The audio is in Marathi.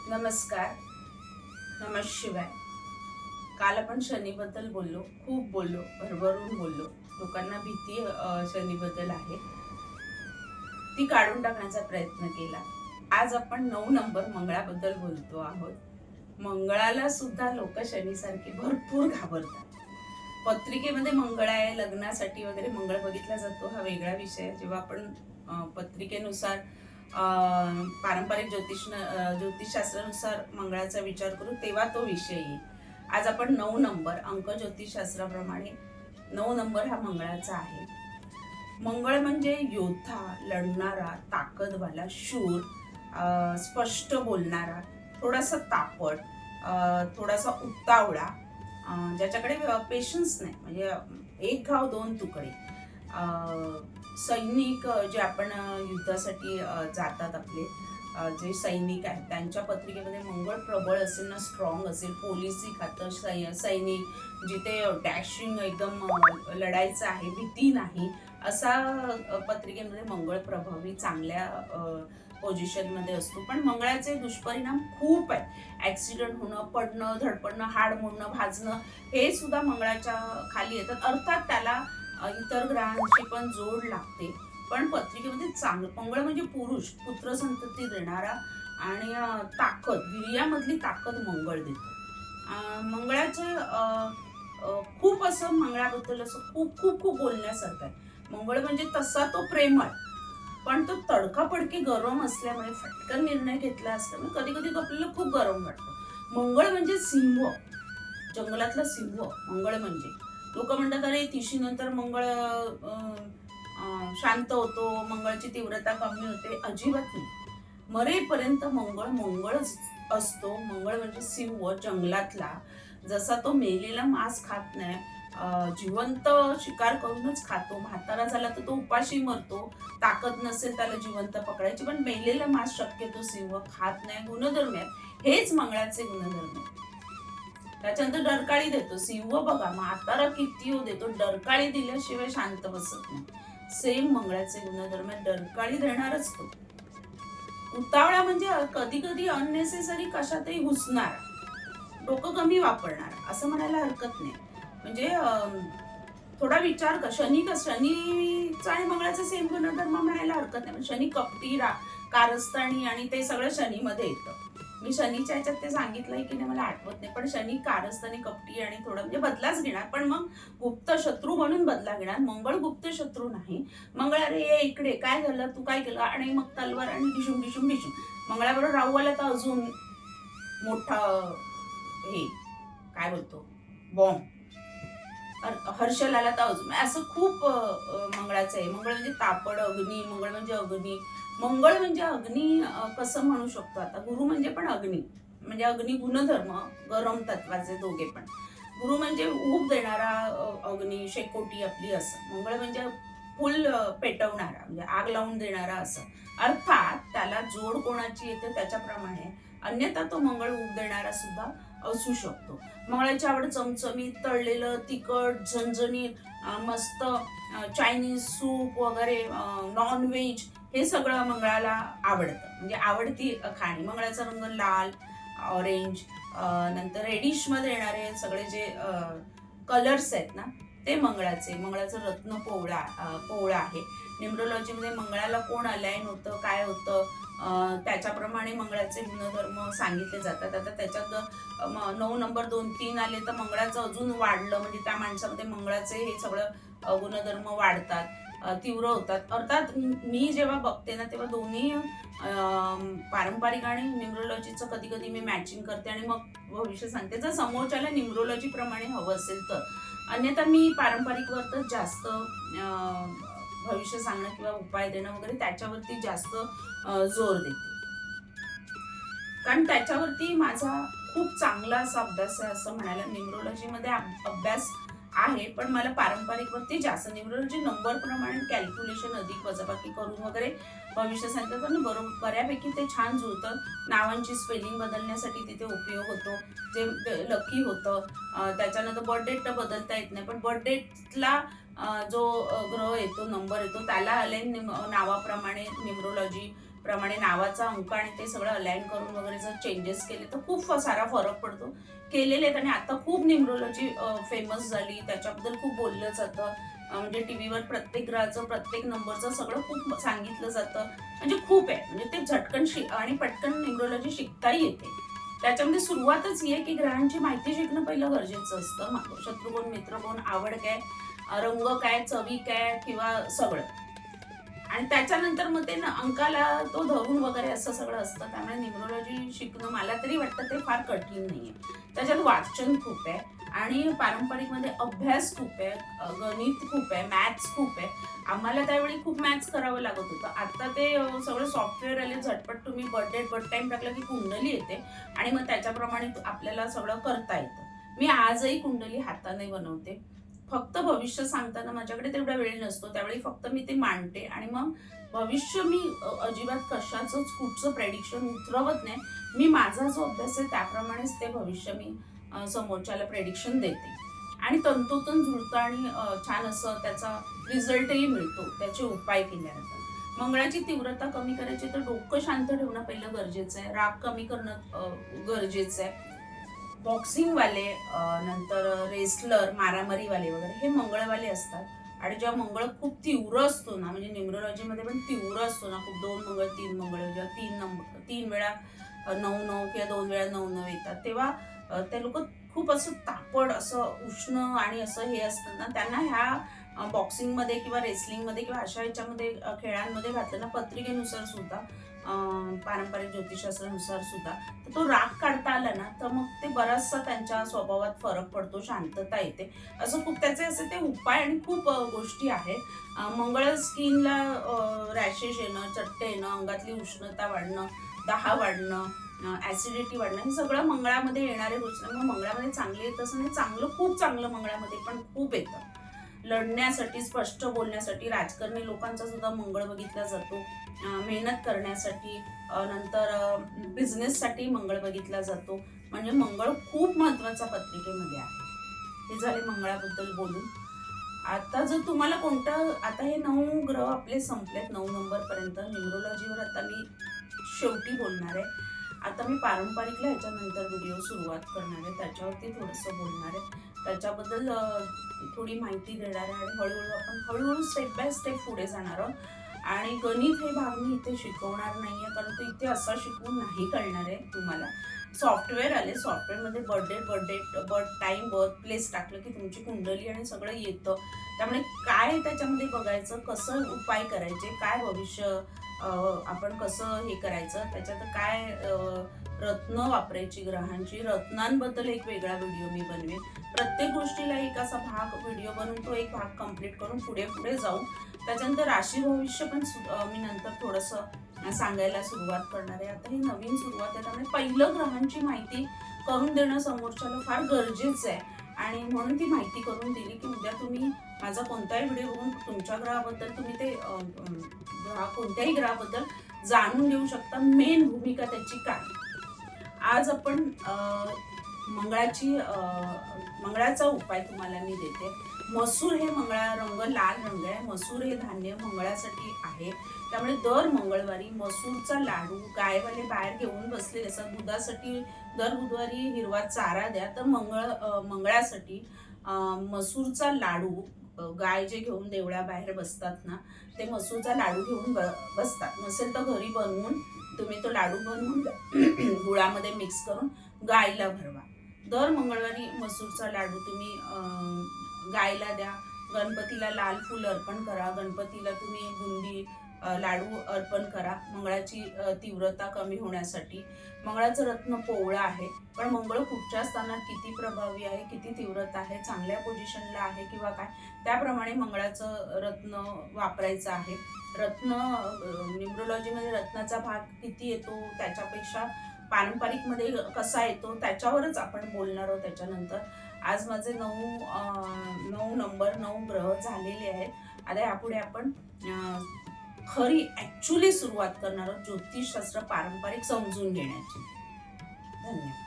नमस्कार. नमः शिवाय. काल आपण शनीबद्दल बोललो, खूप बोललो, भरभरून बोललो. लोकांना भीती शनीबद्दल आहे, ती काढून टाकण्याचा प्रयत्न केला. आज आपण 9 नंबर मंगळाबद्दल बोलतो आहोत. मंगळाला सुद्धा लोक शनीसारखी भरपूर घाबरतात. पत्रिकेमध्ये मंगळ आहे, लग्नासाठी वगैरे मंगळ बघितला जातो, हा वेगळा विषय आहे. जेव्हा आपण पत्रिकेनुसार पारंपरिक ज्योतिषशास्त्रानुसार मंगळाचा विचार करू तेव्हा तो विषय येईल. आज आपण 9 नंबर अंक ज्योतिषशास्त्राप्रमाणे 9 नंबर हा मंगळाचा आहे. मंगळ म्हणजे योद्धा, लढणारा, ताकदवाला, शूर, स्पष्ट बोलणारा, थोडासा तापट, थोडासा उतावळा, ज्याच्याकडे पेशन्स नाही, म्हणजे एक घाव दोन तुकडे. सैनिक जे आपण युद्धासाठी जातात, आपले जे सैनिक आहेत त्यांच्या पत्रिकेमध्ये मंगळ प्रबळ असेल ना, स्ट्रॉंग असेल, पोलिसी खातं, सैनिक जिथे डॅशिंग एकदम लढायचं आहे, भीती नाही, असा पत्रिकेमध्ये मंगळ प्रभावी चांगल्या पोझिशनमध्ये असतो. पण मंगळाचे दुष्परिणाम खूप आहेत. ॲक्सिडेंट होणं, पडणं, धडपडणं, हाड मोडणं, भाजणं, हे सुद्धा मंगळाच्या खाली येतात. अर्थात त्याला इतर ग्रहांची पण जोड लागते. पण पत्रिकेमध्ये मंगळ म्हणजे पुरुष, पुत्रसंतती देणारा आणि ताकद, वीर्यामधली ताकद मंगळ देतो. मंगळाचे खूप असं मंगळाबद्दल असं खूप खूप खूप बोलण्यासारखं आहे. मंगळ म्हणजे तसा तो प्रेमळ, पण तो तडकाफडकी गरम असल्यामुळे, फटकन निर्णय घेतला असल्यामुळे कधी कधी आपल्याला खूप गरम वाटतं. मंगळ म्हणजे सिंह, जंगलातला सिंह मंगळ म्हणजे. लोक म्हणतात अरे 30 नंतर मंगळ शांत होतो, मंगळची तीव्रता कमी होते. अजिबात नाही. मरेपर्यंत मंगळ मंगळच असतो. मंगळ म्हणजे सिंह जंगलातला. जसा तो मेलेला मांस खात नाही, जिवंत शिकार करूनच खातो. म्हातारा झाला तर तो उपाशी मरतो, ताकद नसेल त्याला जिवंत पकडायची, पण मेलेला मांस शक्यतो सिंह खात नाही. गुणधर्म आहेत, हेच मंगळाचे गुणधर्म आहेत. त्याच्यानंतर डरकाळी देतो सिंह. बघा, म्हातारा किती हो देतो, डरकाळी दिल्याशिवाय शांत बसत नाही. सेम मंगळाचे गुणधर्म, डरकाळी देणारच तो. उतावळा म्हणजे कधी कधी अननेसेसरी कशातही घुसणारा, डोकं कमी वापरणारा, असं म्हणायला हरकत नाही. म्हणजे थोडा विचार कर. शनीचा आणि मंगळाचा सेम गुणधर्म म्हणायला हरकत नाही. शनी कपटी, कारस्थानी, आणि ते सगळं शनीमध्ये येतं. मी शनीच्या ह्याच्यात ते सांगितलंय की नाही मला आठवत नाही, पण शनी कारस्थानी, कपटी आणि थोडं म्हणजे बदलाच घेणार, पण मग गुप्त शत्रू म्हणून बदला घेणार. मंगळ गुप्त शत्रू नाही. मंगळ अरे ये इकडे, काय झालं, तू काय केलं, आणि मग तलवार आणि डिशुम डिशुम डिशुम. मंगळाबरोबर राहू आला तर अजून मोठा, हे काय बोलतो, बॉम्ब. हर्षल आला तर अजून, असं खूप मंगळाचं आहे. मंगळ म्हणजे तापड, अग्नी. मंगळ म्हणजे अग्नी. मंगळ म्हणजे अग्नी कसं म्हणू शकतो आता, गुरु म्हणजे पण अग्नी, म्हणजे अग्नी गुणधर्म, गरम तत्वाचे दोघे पण. गुरु म्हणजे ऊब देणारा अग्नी, शेकोटी आपली, असं. मंगळ म्हणजे फुल पेटवणारा, म्हणजे आग लावून देणारा, असं. अर्थात त्याला जोड कोणाची येते त्याच्याप्रमाणे, अन्यथा तो मंगळ ऊब देणारा सुद्धा असू शकतो. मंगळाची आवड चमचमीत, तळलेलं, तिखट, झणझणीत, मस्त चायनीज सूप वगैरे, नॉनव्हेज, हे सगळं मंगळाला आवडतं, म्हणजे आवडती खाणी. मंगळाचा रंग लाल, ऑरेंज, नंतर रेडिश मध्ये येणारे सगळे जे कलर्स आहेत ना, ते मंगळाचे. मंगळाचं रत्न पोवळा आहे. न्यूमरोलॉजीमध्ये मंगळाला कोण अलाइन होतं, काय होतं, त्याच्याप्रमाणे मंगळाचे गुणधर्म सांगितले जातात. आता त्याच्यात 9 नंबर 2, 3 आले तर मंगळाचं अजून वाढलं, म्हणजे त्या माणसामध्ये मंगळाचे हे सगळं गुणधर्म वाढतात, तीव्र होतात. अर्थात मी जेव्हा बघते ना, तेव्हा दोन्ही पारंपरिक आणि न्यूमरोलॉजीचं कधी कधी मी मॅचिंग करते आणि मग भविष्य सांगते, जर समोरच्याला न्यूमरोलॉजी प्रमाणे हवं असेल तर. अन्यथा मी पारंपरिकवरच जास्त भविष्य सांगणं किंवा उपाय देणं वगैरे त्याच्यावरती जास्त जोर देते, कारण त्याच्यावरती माझा खूप चांगला असा अभ्यास आहे असं म्हणायला. न्यूमरोलॉजीमध्ये अभ्यास आहे, पण मला पारंपरिकवरती जास्त. न्यूमरोलॉजी नंबर प्रमाणे कॅल्क्युलेशन, अधिक वजाबाकी करून वगैरे भविष्य सांगतात, आणि बऱ्यापैकी ते छान जुळतं. नावांची स्पेलिंग बदलण्यासाठी तिथे उपयोग होतो, जे लकी होतं. त्याच्यानंतर बर्थ डेट बदलता येत नाही, पण बर्थ डेटला जो ग्रह येतो, नंबर येतो, त्याला अलाइन नावाप्रमाणे न्यूमरोलॉजी प्रमाणे नावाचा अंक आणि ते सगळं अलाइन करून वगैरे जर चेंजेस केले तर खूप सारा फरक पडतो. केलेले आहेत आणि आता खूप न्यूमरोलॉजी फेमस झाली, त्याच्याबद्दल खूप बोललं जातं. म्हणजे टीव्हीवर प्रत्येक ग्रहाचं प्रत्येक नंबरचं सगळं खूप सांगितलं जातं. म्हणजे खूप आहे, म्हणजे ते झटकन आणि पटकन न्यूमरोलॉजी शिकताही येते. त्याच्यामध्ये सुरुवातच ही आहे की ग्रहांची माहिती शिकणं पहिलं गरजेचं असतं. शत्रुकोण, मित्रकोण, आवड काय, रंग काय, चवी काय किंवा सगळं. आणि त्याच्यानंतर मग ते अंकाला तो धरून वगैरे असं सगळं असतं. त्यामुळे न्यूमरोलॉजी शिकणं मला तरी वाटतं ते फार कठीण नाहीये. त्याच्यात वाचन खूप आहे आणि पारंपरिक मध्ये अभ्यास खूप आहे, गणित खूप आहे, मॅथ्स खूप आहे. आम्हाला त्यावेळी खूप मॅथ्स करावं लागत होतं. आता ते सगळं सॉफ्टवेअर आले, झटपट तुम्ही बर्थ डेट बर्थ टाइम टाकलं की कुंडली येते आणि मग त्याच्याप्रमाणे आपल्याला सगळं करता येतं. मी आजही कुंडली हाताने बनवते. फक्त भविष्य सांगताना माझ्याकडे तेवढा वेळ नसतो, त्यावेळी फक्त मी ते मांडते आणि मग भविष्य मी अजिबात कशाचंच कुठचं प्रेडिक्शन उतरवत नाही. मी माझा जो अभ्यास आहे त्याप्रमाणेच ते भविष्य मी समोरच्याला प्रेडिक्शन देते आणि तंतोतंत जुळतं आणि छान असं त्याचा रिझल्टही मिळतो, त्याचे उपाय केले जातात. मंगळाची तीव्रता कमी करायची तर डोकं शांत ठेवणं पहिलं गरजेचं आहे, राग कमी करणं गरजेचं आहे. बॉक्सिंगवाले, नंतर रेसलर, मारामारीवाले वगैरे हे मंगळवाले असतात आणि जेव्हा मंगळ खूप तीव्र असतो ना, म्हणजे न्यूमरोलॉजीमध्ये पण तीव्र असतो ना, खूप 2 मंगळ 3 मंगळ जेव्हा 3 वेळा 9-9 किंवा 2 वेळा 9-9 येतात, तेव्हा ते लोक खूप असं तापड, असं उष्ण आणि असं हे असतं ना, त्यांना ह्या बॉक्सिंगमध्ये किंवा रेसलिंगमध्ये किंवा अशा ह्याच्यामध्ये खेळांमध्ये घातलं ना, पत्रिकेनुसार सुद्धा, पारंपरिक ज्योतिषशास्त्रानुसार सुद्धा, तर तो राग काढता आला ना, तर मग ते बराचसा त्यांच्या स्वभावात फरक पडतो, शांतता येते. असं खूप त्याचे असे ते उपाय आणि खूप गोष्टी आहेत. मंगळ स्किनला रॅशेस येणं, चट्टे येणं, अंगातली उष्णता वाढणं, दाह वाढणं, ऍसिडिटी वाढणं, हे सगळं मंगळामध्ये येणारे गोष्टी. मग मंगळामध्ये चांगले येत असं नाही, चांगलं खूप चांगलं मंगळामध्ये पण खूप येतं. लढण्यासाठी, स्पष्ट बोलण्यासाठी, राजकारणी लोकांचा सुद्धा मंगळ बघितला जातो. मेहनत करण्यासाठी, नंतर बिझनेससाठी मंगळ बघितला जातो. म्हणजे मंगळ खूप महत्वाचा पत्रिकेमध्ये आहे. हे झाले मंगळाबद्दल बोलून. आता जर तुम्हाला कोणतं, आता हे 9 ग्रह आपले संपलेत 9 नंबर पर्यंत. न्यूमरोलॉजीवर आता मी शेवटी बोलणार आहे. आता मी पारंपरिकला ह्याच्यानंतर व्हिडिओ सुरुवात करणार आहे, त्याच्यावरती थोडंसं बोलणार आहे, त्याच्याबद्दल थोडी माहिती देणार आहे आणि हळूहळू स्टेप बाय स्टेप पुढे जाणार आहोत. आणि गणित हे भाग मी इथे शिकवणार नाहीये, कारण तो इथे असा शिकवून नाही कळणार आहे तुम्हाला. सॉफ्टवेअर आले, सॉफ्टवेअरमध्ये बर्थ टाइम, बर्थ प्लेस टाकलं की तुमची कुंडली आणि सगळं येतं. त्यामुळे काय त्याच्यामध्ये बघायचं, कसं उपाय करायचे, काय भविष्य आपण कसं हे करायचं, त्याच्यात काय रत्न वापरायची ग्रहांची, रत्नांबद्दल एक वेगळा व्हिडिओ मी बनवेन. प्रत्येक गोष्टीला एक असा भाग व्हिडिओ बनवून तो एक भाग कंप्लीट करून पुढे पुढे जाऊ. त्याच्यानंतर राशी भविष्य पण मी नंतर थोडंसं सांगायला सुरुवात करणार आहे. आता ही नवीन सुरुवात आहे, त्यामुळे पहिलं ग्रहांची माहिती करून देणं समोरच्याला फार गरजेचं आहे आणि म्हणून ती माहिती करून दिली की उद्या तुम्ही माझा कोणताही व्हिडिओ बघून तुमच्या ग्रहाबद्दल तुम्ही ते कोणत्याही ग्रहाबद्दल जाणून घेऊ शकता, मेन भूमिका त्याची काय. आज आपण मंगळाचा उपाय तुम्हाला मी देते. मसूर हे रंग लाल रंग आहे. मसूर हे धान्य मंगळासाठी आहे, त्यामुळे दर मंगळवारी मसूरचा लाडू, गायवाले बाहेर घेऊन बसलेले असतात दुधासाठी, दर बुधवारी हिरवा चारा द्या. तर मंगळासाठी मसूरचा लाडू, गाय जे घेऊन देवळाबाहेर बसतात ना, ते मसूरचा लाडू घेऊन बसतात. नसेल तर घरी बनवून तुम्ही तो लाडू बनवून गुळामध्ये मिक्स करून गायला भरवा. दर मंगळवारी मसूरचा लाडू तुम्ही गायला द्या. गणपतीला लाल फूल अर्पण करा. गणपतीला तुम्ही बुंदी लाडू अर्पण करा मंगळाची तीव्रता कमी होण्यासाठी. मंगळाचं रत्न पोवळा आहे, पण मंगळ कुठच्या स्थानात किती प्रभावी आहे, किती तीव्रता आहे, चांगल्या पोझिशनला आहे किंवा काय, त्याप्रमाणे मंगळाचं रत्न वापरायचं आहे. रत्न न्यूमरोलॉजीमध्ये रत्नाचा भाग किती येतो त्याच्यापेक्षा पारंपरिकमध्ये कसा येतो त्याच्यावरच आपण बोलणार आहोत. त्याच्यानंतर आज माझे 9 नंबर 9 ग्रह झालेले आहेत. आता यापुढे आपण खरी ऍक्च्युली सुरुवात करणार आहोत ज्योतिषशास्त्र पारंपरिक समजून घेण्याची. धन्यवाद.